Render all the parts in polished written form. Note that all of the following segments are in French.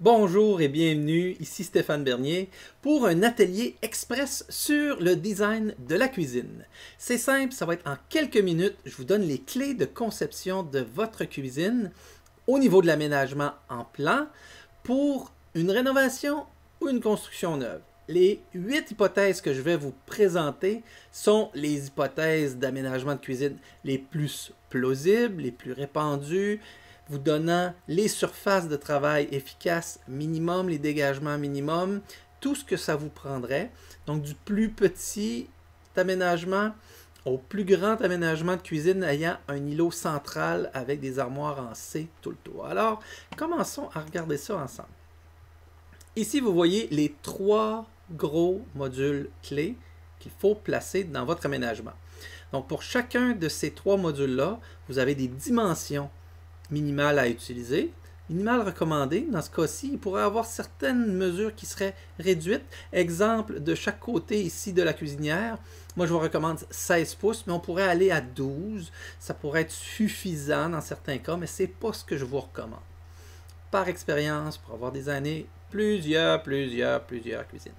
Bonjour et bienvenue, ici Stéphane Bernier pour un atelier express sur le design de la cuisine. C'est simple, ça va être en quelques minutes, je vous donne les clés de conception de votre cuisine au niveau de l'aménagement en plan pour une rénovation ou une construction neuve. Les 8 hypothèses que je vais vous présenter sont les hypothèses d'aménagement de cuisine les plus plausibles, les plus répandues, vous donnant les surfaces de travail efficaces minimum, les dégagements minimum, tout ce que ça vous prendrait. Donc du plus petit aménagement au plus grand aménagement de cuisine ayant un îlot central avec des armoires en C tout le tour. Alors, commençons à regarder ça ensemble. Ici, vous voyez les 3 gros modules clés qu'il faut placer dans votre aménagement. Donc, pour chacun de ces 3 modules-là, vous avez des dimensions minimales à utiliser. Minimale recommandée, dans ce cas-ci, il pourrait y avoir certaines mesures qui seraient réduites. Exemple, de chaque côté ici de la cuisinière, moi je vous recommande 16 pouces, mais on pourrait aller à 12. Ça pourrait être suffisant dans certains cas, mais ce n'est pas ce que je vous recommande. Par expérience, pour avoir des années, plusieurs cuisines.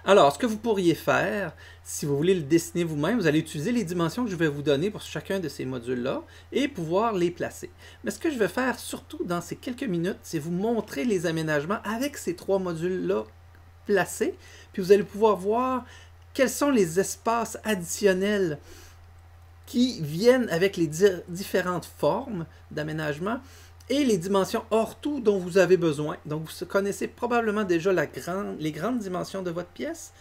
Alors, ce que vous pourriez faire, si vous voulez le dessiner vous-même, vous allez utiliser les dimensions que je vais vous donner pour chacun de ces modules-là et pouvoir les placer. Mais ce que je vais faire, surtout dans ces quelques minutes, c'est vous montrer les aménagements avec ces 3 modules-là placés, puis vous allez pouvoir voir quels sont les espaces additionnels qui viennent avec les différentes formes d'aménagement et les dimensions hors tout dont vous avez besoin. Donc, vous connaissez probablement déjà les grandes dimensions de votre pièce.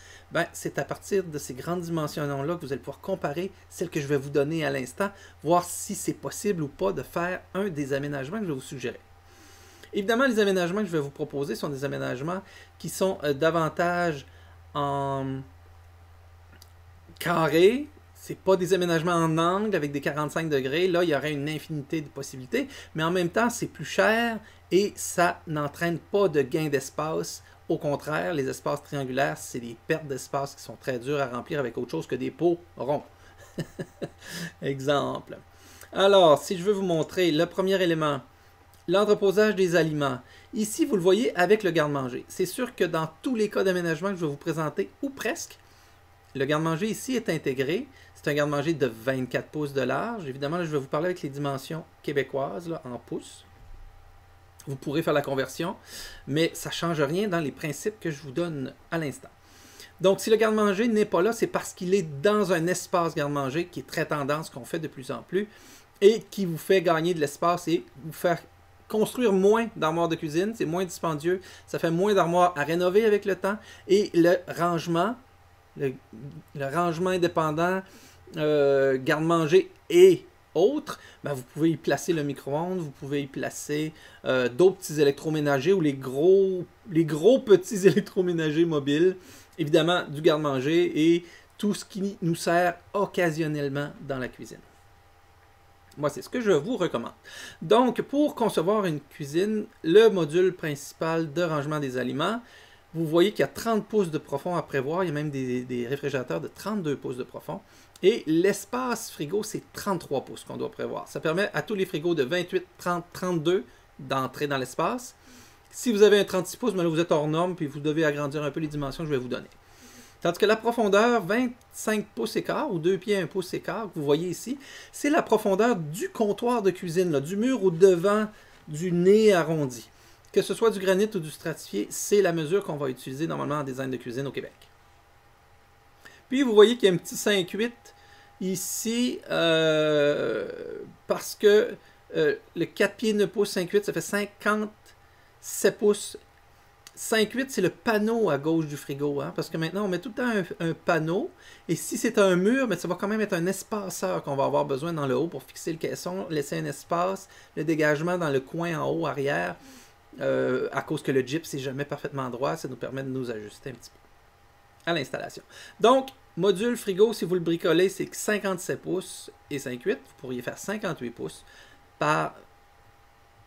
C'est à partir de ces grandes dimensions-là que vous allez pouvoir comparer celles que je vais vous donner à l'instant, voir si c'est possible ou pas de faire un des aménagements que je vais vous suggérer. Évidemment, les aménagements que je vais vous proposer sont des aménagements qui sont davantage en carré. Ce n'est pas des aménagements en angle avec des 45 degrés. Là, il y aurait une infinité de possibilités. Mais en même temps, c'est plus cher et ça n'entraîne pas de gain d'espace. Au contraire, les espaces triangulaires, c'est des pertes d'espace qui sont très dures à remplir avec autre chose que des pots ronds. Exemple. Alors, si je veux vous montrer le premier élément, l'entreposage des aliments. Ici, vous le voyez avec le garde-manger. C'est sûr que dans tous les cas d'aménagement que je vais vous présenter, ou presque, le garde-manger ici est intégré. C'est un garde-manger de 24 pouces de large. Évidemment, là, je vais vous parler avec les dimensions québécoises là, en pouces. Vous pourrez faire la conversion, mais ça ne change rien dans les principes que je vous donne à l'instant. Donc, si le garde-manger n'est pas là, c'est parce qu'il est dans un espace garde-manger qui est très tendance, qu'on fait de plus en plus, et qui vous fait gagner de l'espace et vous faire construire moins d'armoires de cuisine. C'est moins dispendieux, ça fait moins d'armoires à rénover avec le temps, et le rangement indépendant, garde-manger et autres, vous pouvez y placer le micro-ondes, vous pouvez y placer d'autres petits électroménagers ou les gros petits électroménagers mobiles, évidemment du garde-manger et tout ce qui nous sert occasionnellement dans la cuisine. Moi, c'est ce que je vous recommande. Donc, pour concevoir une cuisine, le module principal de rangement des aliments, vous voyez qu'il y a 30 pouces de profond à prévoir. Il y a même des réfrigérateurs de 32 pouces de profond. Et l'espace frigo, c'est 33 pouces qu'on doit prévoir. Ça permet à tous les frigos de 28, 30, 32 d'entrer dans l'espace. Si vous avez un 36 pouces, là, vous êtes hors norme, puis vous devez agrandir un peu les dimensions que je vais vous donner. Tandis que la profondeur, 25 pouces et quart, ou 2 pieds 1 pouce et quart, que vous voyez ici, c'est la profondeur du comptoir de cuisine, là, du mur au devant du nez arrondi. Que ce soit du granit ou du stratifié, c'est la mesure qu'on va utiliser normalement en design de cuisine au Québec. Puis vous voyez qu'il y a un petit 5,8 ici, parce que le 4 pieds 9 pouces 5,8, ça fait 57 pouces. 5,8, c'est le panneau à gauche du frigo, hein, parce que maintenant, on met tout le temps un panneau, et si c'est un mur, ça va quand même être un espaceur qu'on va avoir besoin dans le haut pour fixer le caisson, laisser un espace, le dégagement dans le coin en haut, arrière, à cause que le gyps n'est jamais parfaitement droit, ça nous permet de nous ajuster un petit peu à l'installation. Donc, module frigo, si vous le bricolez, c'est 57 pouces et 5,8. Vous pourriez faire 58 pouces par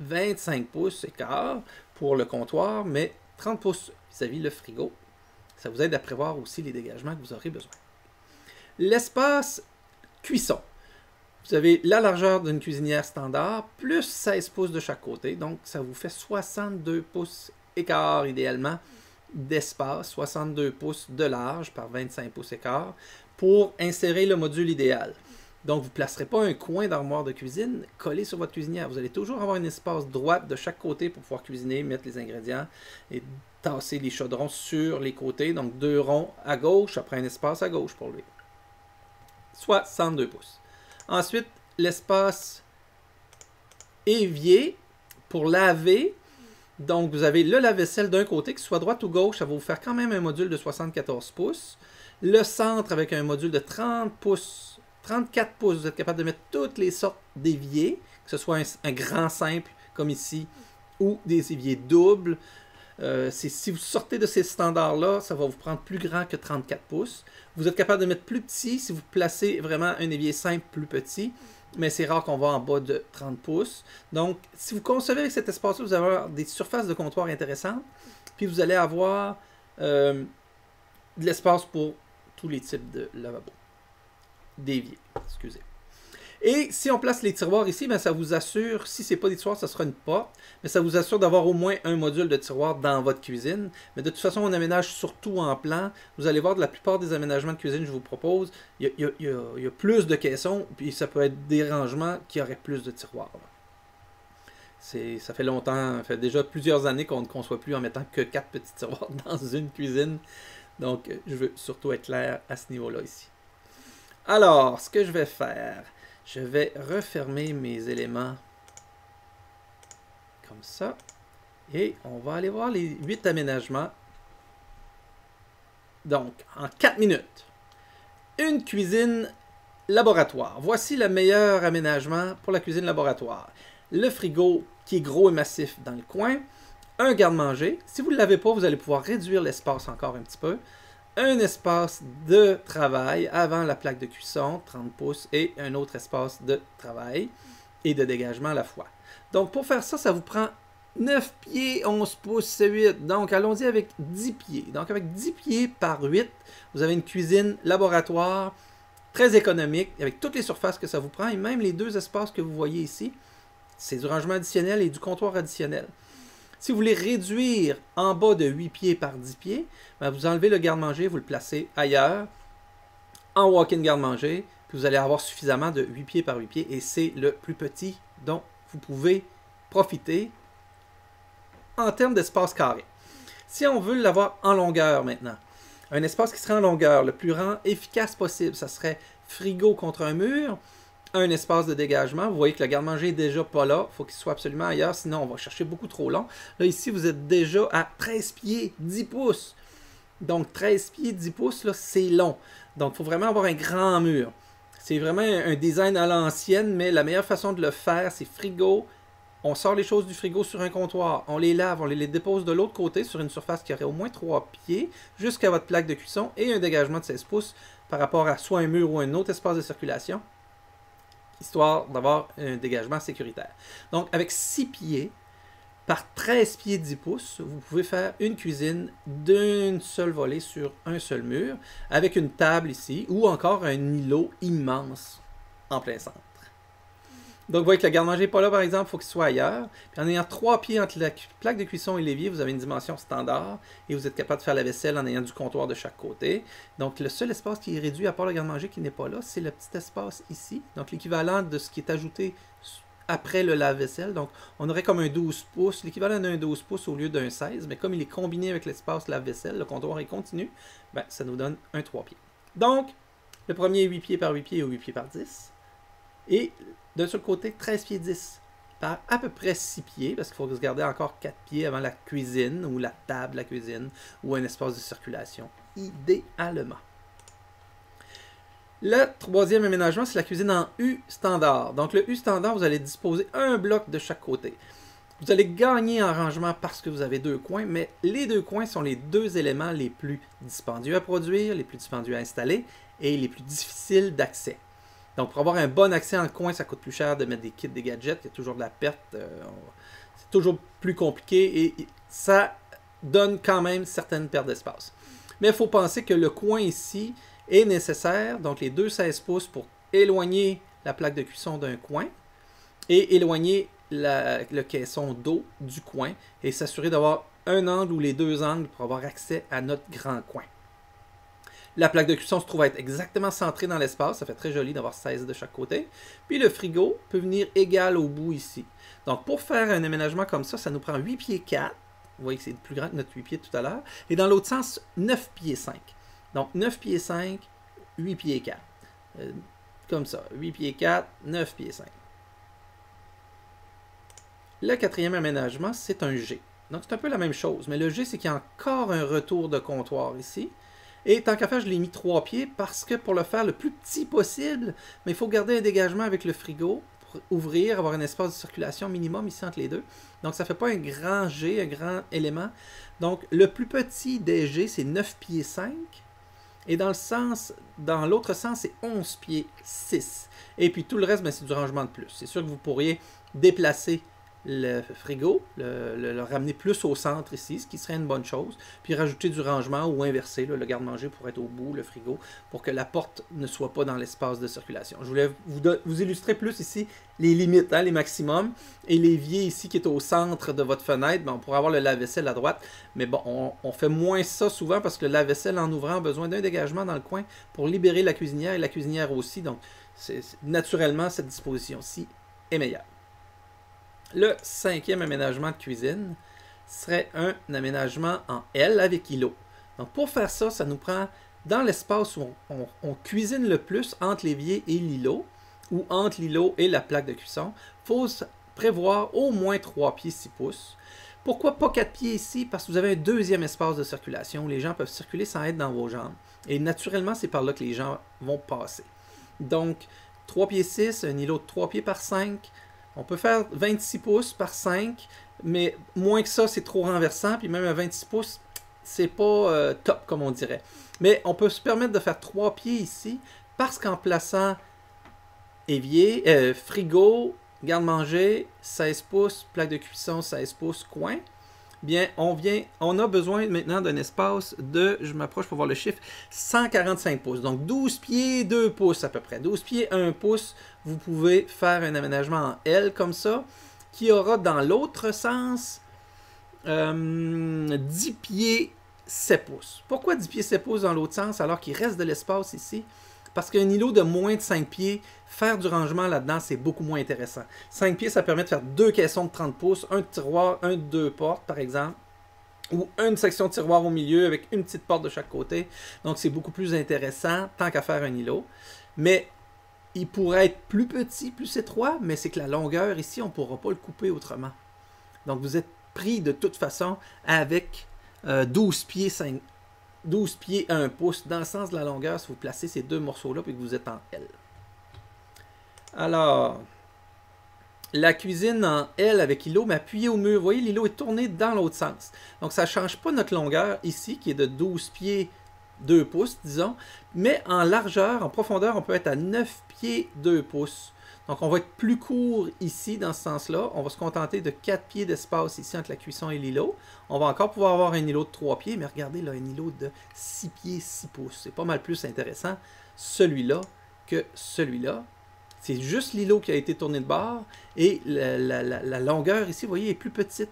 25 pouces et quart pour le comptoir, mais 30 pouces vis-à-vis le frigo. Ça vous aide à prévoir aussi les dégagements que vous aurez besoin. L'espace cuisson. Vous avez la largeur d'une cuisinière standard, plus 16 pouces de chaque côté. Donc, ça vous fait 62 pouces écart idéalement d'espace, 62 pouces de large par 25 pouces écart pour insérer le module idéal. Donc, vous ne placerez pas un coin d'armoire de cuisine collé sur votre cuisinière. Vous allez toujours avoir un espace droit de chaque côté pour pouvoir cuisiner, mettre les ingrédients et tasser les chaudrons sur les côtés. Donc, 2 ronds à gauche, après un espace à gauche pour lui. 62 pouces. Ensuite, l'espace évier pour laver. Donc, vous avez le lave-vaisselle d'un côté, que ce soit droite ou gauche, ça va vous faire quand même un module de 74 pouces. Le centre avec un module de 30 pouces, 34 pouces, vous êtes capable de mettre toutes les sortes d'éviers, que ce soit un grand simple comme ici, ou des éviers doubles. Si vous sortez de ces standards-là, ça va vous prendre plus grand que 34 pouces. Vous êtes capable de mettre plus petit si vous placez vraiment un évier simple plus petit. Mais c'est rare qu'on va en bas de 30 pouces. Donc, si vous concevez avec cet espace-là, vous allez avoir des surfaces de comptoir intéressantes. Puis vous allez avoir de l'espace pour tous les types de lavabo. D'évier, excusez. Et si on place les tiroirs ici, ben ça vous assure, si ce n'est pas des tiroirs, ça sera une porte, mais ça vous assure d'avoir au moins un module de tiroir dans votre cuisine. Mais de toute façon, on aménage surtout en plan. Vous allez voir, de la plupart des aménagements de cuisine que je vous propose, il y a plus de caissons, puis ça peut être des rangements qui auraient plus de tiroirs. Ça fait longtemps, ça fait déjà plusieurs années qu'on ne conçoit plus en mettant que 4 petits tiroirs dans une cuisine. Donc, je veux surtout être clair à ce niveau-là ici. Alors, ce que je vais faire... Je vais refermer mes éléments comme ça. Et on va aller voir les 8 aménagements. Donc, en 4 minutes. Une cuisine laboratoire. Voici le meilleur aménagement pour la cuisine laboratoire. Le frigo qui est gros et massif dans le coin. Un garde-manger. Si vous ne l'avez pas, vous allez pouvoir réduire l'espace encore un petit peu. Un espace de travail avant la plaque de cuisson, 30 pouces, et un autre espace de travail et de dégagement à la fois. Donc, pour faire ça, ça vous prend 9 pieds, 11 pouces, c'est 8. Donc, allons-y avec 10 pieds. Donc, avec 10 pieds par 8, vous avez une cuisine laboratoire très économique, avec toutes les surfaces que ça vous prend, et même les 2 espaces que vous voyez ici. C'est du rangement additionnel et du comptoir additionnel. Si vous voulez réduire en bas de 8 pieds par 10 pieds, ben vous enlevez le garde-manger, vous le placez ailleurs, en walk-in garde-manger, puis vous allez avoir suffisamment de 8 pieds par 8 pieds, et c'est le plus petit dont vous pouvez profiter en termes d'espace carré. Si on veut l'avoir en longueur maintenant, un espace qui serait en longueur, le plus efficace possible, ça serait frigo contre un mur, un espace de dégagement. Vous voyez que le garde-manger n'est déjà pas là. Il faut qu'il soit absolument ailleurs, sinon on va chercher beaucoup trop long. Là, ici, vous êtes déjà à 13 pieds, 10 pouces. Donc, 13 pieds, 10 pouces, là, c'est long. Donc, il faut vraiment avoir un grand mur. C'est vraiment un design à l'ancienne, mais la meilleure façon de le faire, c'est frigo. On sort les choses du frigo sur un comptoir. On les lave, on les dépose de l'autre côté sur une surface qui aurait au moins 3 pieds jusqu'à votre plaque de cuisson et un dégagement de 16 pouces par rapport à soit un mur ou un autre espace de circulation, histoire d'avoir un dégagement sécuritaire. Donc, avec 6 pieds par 13 pieds 10 pouces, vous pouvez faire une cuisine d'une seule volée sur un seul mur, avec une table ici, ou encore un îlot immense en plein centre. Donc, vous voyez que le garde-manger n'est pas là, par exemple, il faut qu'il soit ailleurs. Puis en ayant 3 pieds entre la plaque de cuisson et l'évier, vous avez une dimension standard et vous êtes capable de faire la vaisselle en ayant du comptoir de chaque côté. Donc, le seul espace qui est réduit, à part le garde-manger qui n'est pas là, c'est le petit espace ici. Donc, l'équivalent de ce qui est ajouté après le lave-vaisselle. Donc, on aurait comme un 12 pouces, l'équivalent d'un 12 pouces au lieu d'un 16. Mais comme il est combiné avec l'espace lave-vaisselle, le comptoir est continu, ben, ça nous donne un 3 pieds. Donc, le premier 8 pieds par 8 pieds ou 8 pieds par 10. Et d'un seul côté, 13 pieds 10 par à peu près 6 pieds, parce qu'il faut se garder encore 4 pieds avant la cuisine, ou la table de la cuisine, ou un espace de circulation, idéalement. Le troisième aménagement, c'est la cuisine en U standard. Donc le U standard, vous allez disposer un bloc de chaque côté. Vous allez gagner en rangement parce que vous avez 2 coins, mais les 2 coins sont les 2 éléments les plus dispendieux à produire, les plus dispendieux à installer, et les plus difficiles d'accès. Donc, pour avoir un bon accès en coin, ça coûte plus cher de mettre des kits, des gadgets. Il y a toujours de la perte. C'est toujours plus compliqué et ça donne quand même certaines pertes d'espace. Mais il faut penser que le coin ici est nécessaire. Donc, les 2 16 pouces pour éloigner la plaque de cuisson d'un coin et éloigner le caisson d'eau du coin et s'assurer d'avoir un angle ou les deux angles pour avoir accès à notre grand coin. La plaque de cuisson se trouve à être exactement centrée dans l'espace. Ça fait très joli d'avoir 16 de chaque côté. Puis le frigo peut venir égal au bout ici. Donc pour faire un aménagement comme ça, ça nous prend 8 pieds 4. Vous voyez que c'est plus grand que notre 8 pieds tout à l'heure. Et dans l'autre sens, 9 pieds 5. Donc 9 pieds 5, 8 pieds 4. Comme ça, 8 pieds 4, 9 pieds 5. Le quatrième aménagement, c'est un G. Donc c'est un peu la même chose, mais le G, c'est qu'il y a encore un retour de comptoir ici. Et tant qu'à faire, je l'ai mis 3 pieds parce que pour le faire le plus petit possible, mais il faut garder un dégagement avec le frigo pour ouvrir, avoir un espace de circulation minimum ici entre les deux. Donc ça ne fait pas un grand G, un grand élément. Donc le plus petit des G, c'est 9 pieds 5. Et dans l'autre sens, c'est 11 pieds 6. Et puis tout le reste, c'est du rangement de plus. C'est sûr que vous pourriez déplacer le frigo, le ramener plus au centre ici, ce qui serait une bonne chose, puis rajouter du rangement ou inverser, le garde-manger pour être au bout, le frigo, pour que la porte ne soit pas dans l'espace de circulation. Je voulais vous illustrer plus ici les limites, les maximums, et l'évier ici qui est au centre de votre fenêtre, on pourrait avoir le lave-vaisselle à droite, mais bon, on fait moins ça souvent parce que le lave-vaisselle en ouvrant a besoin d'un dégagement dans le coin pour libérer la cuisinière et la cuisinière aussi, donc naturellement cette disposition-ci est meilleure. Le cinquième aménagement de cuisine serait un aménagement en L avec îlot. Donc pour faire ça, ça nous prend dans l'espace où on cuisine le plus entre l'évier et l'îlot, ou entre l'îlot et la plaque de cuisson, il faut prévoir au moins 3 pieds 6 pouces. Pourquoi pas 4 pieds ici? Parce que vous avez un deuxième espace de circulation où les gens peuvent circuler sans être dans vos jambes. Et naturellement, c'est par là que les gens vont passer. Donc 3 pieds 6, un îlot de 3 pieds par 5. On peut faire 26 pouces par 5, mais moins que ça, c'est trop renversant. Puis même à 26 pouces, c'est pas top, comme on dirait. Mais on peut se permettre de faire 3 pieds ici, parce qu'en plaçant évier, frigo, garde-manger, 16 pouces, plaque de cuisson, 16 pouces, coin, bien, on a besoin maintenant d'un espace de, je m'approche pour voir le chiffre, 145 pouces. Donc 12 pieds, 2 pouces à peu près. 12 pieds, 1 pouce, vous pouvez faire un aménagement en L comme ça, qui aura dans l'autre sens 10 pieds, 7 pouces. Pourquoi 10 pieds, 7 pouces dans l'autre sens alors qu'il reste de l'espace ici? Parce qu'un îlot de moins de 5 pieds, faire du rangement là-dedans, c'est beaucoup moins intéressant. 5 pieds, ça permet de faire 2 caissons de 30 pouces, un tiroir, un de 2 portes, par exemple, ou une section de tiroir au milieu avec une petite porte de chaque côté. Donc, c'est beaucoup plus intéressant, tant qu'à faire un îlot. Mais il pourrait être plus petit, plus étroit, mais c'est que la longueur, ici, on ne pourra pas le couper autrement. Donc, vous êtes pris de toute façon avec 12 pieds, 5 12 pieds à 1 pouce dans le sens de la longueur si vous placez ces deux morceaux-là et que vous êtes en L. Alors, la cuisine en L avec îlot, mais appuyé au mur. Vous voyez, l'îlot est tourné dans l'autre sens. Donc, ça ne change pas notre longueur ici, qui est de 12 pieds 2 pouces, disons. Mais en largeur, en profondeur, on peut être à 9 pieds 2 pouces. Donc, on va être plus court ici, dans ce sens-là. On va se contenter de 4 pieds d'espace ici entre la cuisson et l'îlot. On va encore pouvoir avoir un îlot de 3 pieds, mais regardez, là, un îlot de 6 pieds 6 pouces. C'est pas mal plus intéressant, celui-là, que celui-là. C'est juste l'îlot qui a été tourné de bord et la longueur ici, vous voyez, est plus petite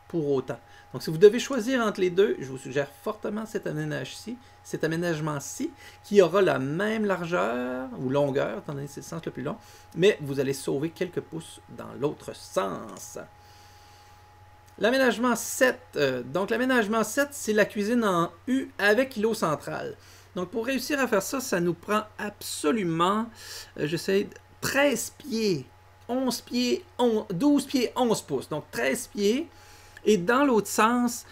pour autant. Donc, si vous devez choisir entre les deux, je vous suggère fortement cet aménagement-ci, qui aura la même largeur ou longueur, étant donné que c'est le sens le plus long, mais vous allez sauver quelques pouces dans l'autre sens. L'aménagement 7. Donc, l'aménagement 7, c'est la cuisine en U avec îlot central. Donc, pour réussir à faire ça, ça nous prend absolument, j'essaie, 13 pieds, 11 pieds, 12 pieds, 11 pouces. Donc, 13 pieds. Et dans l'autre sens,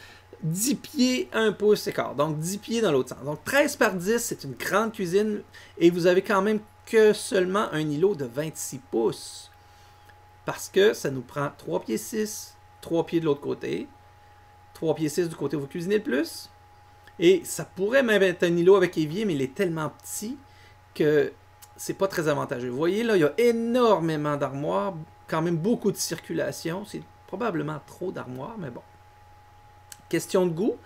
10 pieds, 1 pouce et quart. Donc 10 pieds dans l'autre sens. Donc 13 par 10, c'est une grande cuisine. Et vous avez quand même que seulement un îlot de 26 pouces. Parce que ça nous prend 3 pieds 6, 3 pieds de l'autre côté. 3 pieds 6 du côté où vous cuisinez le plus. Et ça pourrait même être un îlot avec évier, mais il est tellement petit que c'est pas très avantageux. Vous voyez, là, il y a énormément d'armoires. Quand même beaucoup de circulation. C'est probablement trop d'armoires, mais bon. Question de goût.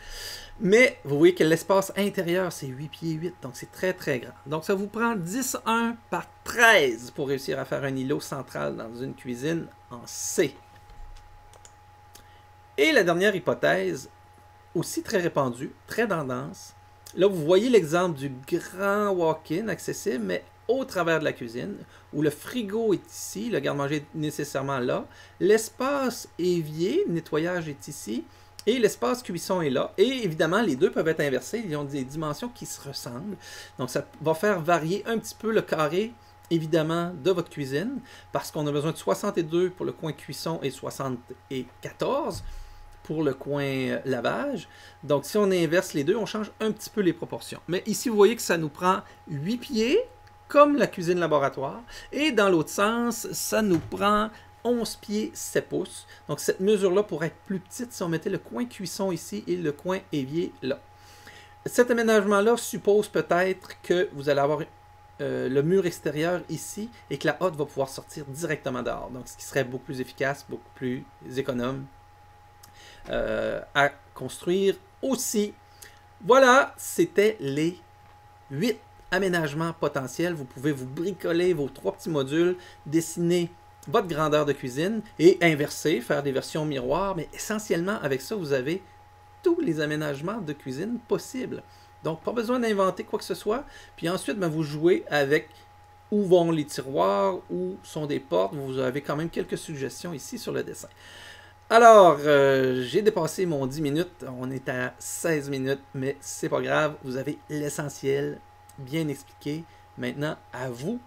Mais vous voyez que l'espace intérieur, c'est 8 pieds 8, donc c'est très très grand. Donc ça vous prend 10,1 par 13 pour réussir à faire un îlot central dans une cuisine en C. Et la dernière hypothèse, aussi très répandue, très tendance. Là, vous voyez l'exemple du grand walk-in accessible, mais au travers de la cuisine, où le frigo est ici, le garde-manger est nécessairement là, l'espace évier, nettoyage est ici, et l'espace cuisson est là. Et évidemment, les deux peuvent être inversés, ils ont des dimensions qui se ressemblent. Donc ça va faire varier un petit peu le carré, évidemment, de votre cuisine, parce qu'on a besoin de 62 pour le coin cuisson et 74 pour le coin lavage. Donc, si on inverse les deux, on change un petit peu les proportions. Mais ici, vous voyez que ça nous prend 8 pieds, comme la cuisine laboratoire. Et dans l'autre sens, ça nous prend 11 pieds 7 pouces. Donc, cette mesure-là pourrait être plus petite si on mettait le coin cuisson ici et le coin évier là. Cet aménagement-là suppose peut-être que vous allez avoir le mur extérieur ici et que la hotte va pouvoir sortir directement dehors. Donc, ce qui serait beaucoup plus efficace, beaucoup plus économe à construire aussi. Voilà, c'était les 8 aménagements potentiels. Vous pouvez vous bricoler vos 3 petits modules, dessiner votre grandeur de cuisine et inverser, faire des versions miroirs. Mais essentiellement, avec ça, vous avez tous les aménagements de cuisine possibles. Donc, pas besoin d'inventer quoi que ce soit. Puis ensuite, vous jouez avec où vont les tiroirs, où sont des portes. Vous avez quand même quelques suggestions ici sur le dessin. Alors, j'ai dépassé mon 10 minutes, on est à 16 minutes, mais c'est pas grave, vous avez l'essentiel bien expliqué. Maintenant, à vous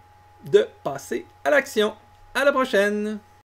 de passer à l'action. À la prochaine!